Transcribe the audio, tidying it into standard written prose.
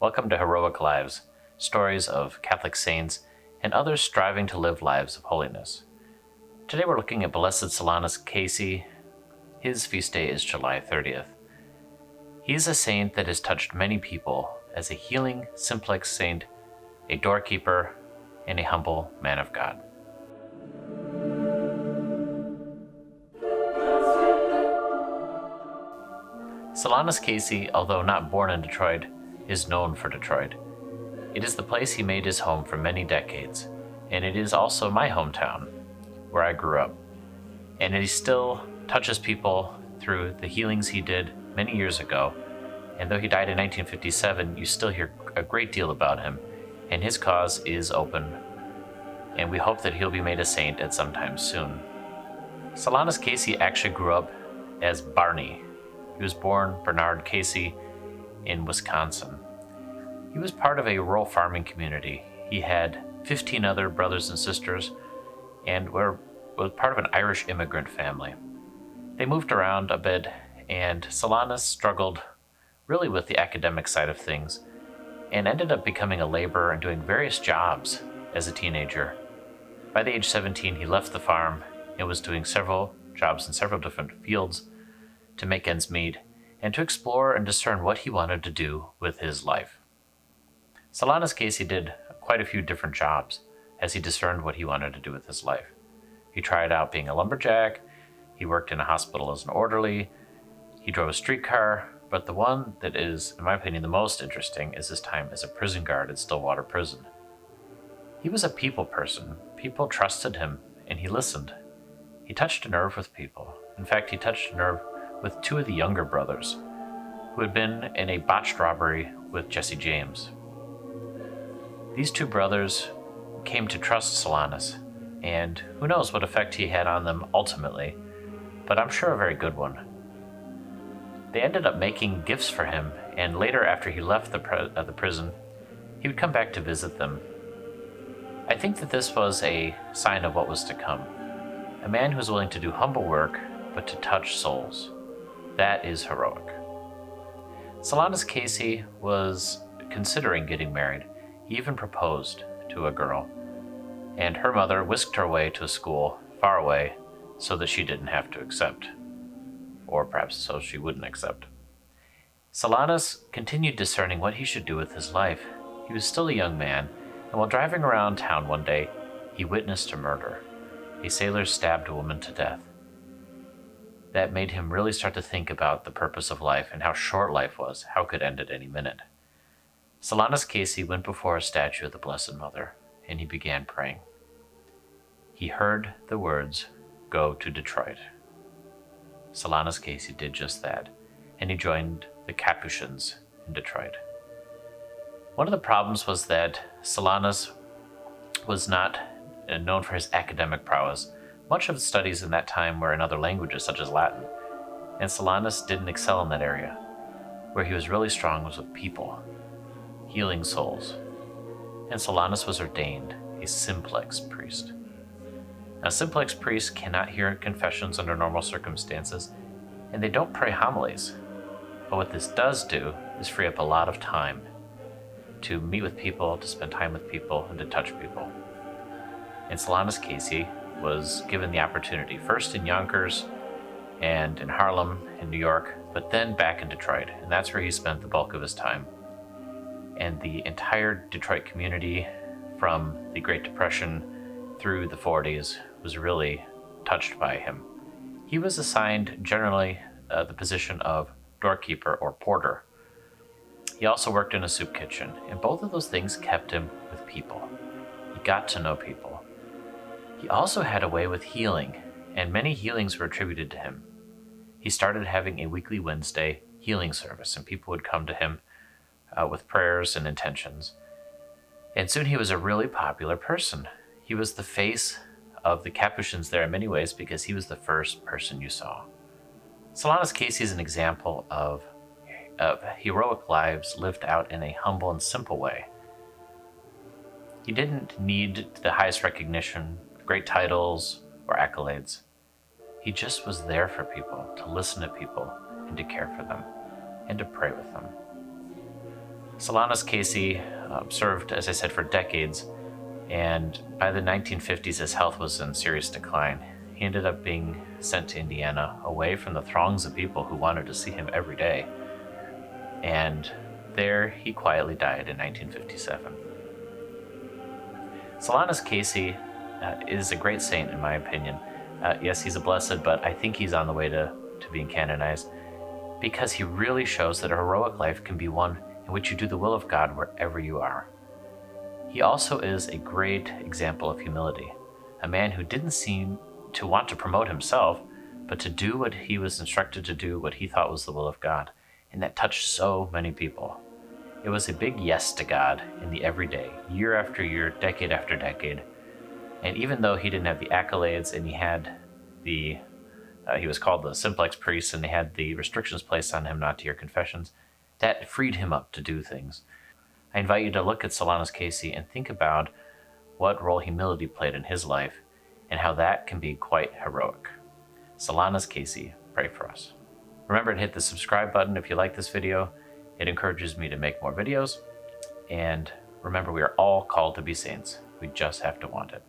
Welcome to Heroic Lives, stories of Catholic saints and others striving to live lives of holiness. Today we're looking at Blessed Solanus Casey. His feast day is July 30th. He is a saint that has touched many people as a healing simplex saint, a doorkeeper, and a humble man of God. Solanus Casey, although not born in Detroit, is known for Detroit. It is the place he made his home for many decades, and it is also my hometown, where I grew up. And he still touches people through the healings he did many years ago, and though he died in 1957, you still hear a great deal about him, and his cause is open, and we hope that he'll be made a saint at some time soon. Solanus Casey actually grew up as Barney. He was born Bernard Casey in Wisconsin. He was part of a rural farming community. He had 15 other brothers and sisters and was part of an Irish immigrant family. They moved around a bit, and Solanus struggled really with the academic side of things and ended up becoming a laborer and doing various jobs as a teenager. By the age 17, he left the farm and was doing several jobs in several different fields to make ends meet and to explore and discern what he wanted to do with his life. Solanus Casey did quite a few different jobs as he discerned what he wanted to do with his life. He tried out being a lumberjack, he worked in a hospital as an orderly, he drove a streetcar, but the one that is, in my opinion, the most interesting is his time as a prison guard at Stillwater Prison. He was a people person. People trusted him, and he listened. He touched a nerve with people. In fact, he touched a nerve with two of the younger brothers who had been in a botched robbery with Jesse James. These two brothers came to trust Solanus, and who knows what effect he had on them ultimately, but I'm sure a very good one. They ended up making gifts for him, and later after he left the prison, he would come back to visit them. I think that this was a sign of what was to come. A man who was willing to do humble work, but to touch souls. That is heroic. Solanus Casey was considering getting married. He even proposed to a girl, and her mother whisked her away to a school far away so that she didn't have to accept, or perhaps so she wouldn't accept. Solanus continued discerning what he should do with his life. He was still a young man, and while driving around town one day, he witnessed a murder. A sailor stabbed a woman to death. That made him really start to think about the purpose of life and how short life was, how it could end at any minute. Solanus Casey went before a statue of the Blessed Mother, and he began praying. He heard the words, "Go to Detroit." Solanus Casey did just that, and he joined the Capuchins in Detroit. One of the problems was that Solanus was not known for his academic prowess. Much of the studies in that time were in other languages, such as Latin, and Solanus didn't excel in that area. Where he was really strong was with people, healing souls. And Solanus was ordained a simplex priest. Now, simplex priests cannot hear confessions under normal circumstances, and they don't pray homilies. But what this does do is free up a lot of time to meet with people, to spend time with people, and to touch people. And Solanus Casey was given the opportunity, first in Yonkers and in Harlem in New York, but then back in Detroit, and that's where he spent the bulk of his time. And the entire Detroit community, from the Great Depression through the 40s, was really touched by him. He was assigned generally the position of doorkeeper or porter. He also worked in a soup kitchen, and both of those things kept him with people. He got to know people. He also had a way with healing, and many healings were attributed to him. He started having a weekly Wednesday healing service, and people would come to him with prayers and intentions. And soon he was a really popular person. He was the face of the Capuchins there in many ways because he was the first person you saw. Solanus Casey is an example of heroic lives lived out in a humble and simple way. He didn't need the highest recognition, great titles, or accolades. He just was there for people, to listen to people, and to care for them, and to pray with them. Solanus Casey served, as I said, for decades, and by the 1950s his health was in serious decline. He ended up being sent to Indiana, away from the throngs of people who wanted to see him every day. And there he quietly died in 1957. Solanus Casey is a great saint in my opinion. Yes, he's a blessed, but I think he's on the way to being canonized, because he really shows that a heroic life can be one in which you do the will of God wherever you are. He also is a great example of humility, a man who didn't seem to want to promote himself, but to do what he was instructed to do, what he thought was the will of God, and that touched so many people. It was a big yes to God in the everyday, year after year, decade after decade. And even though he didn't have the accolades, and he was called the simplex priest, and they had the restrictions placed on him not to hear confessions, that freed him up to do things. I invite you to look at Solanus Casey and think about what role humility played in his life and how that can be quite heroic. Solanus Casey, pray for us. Remember to hit the subscribe button if you like this video. It encourages me to make more videos. And remember, we are all called to be saints. We just have to want it.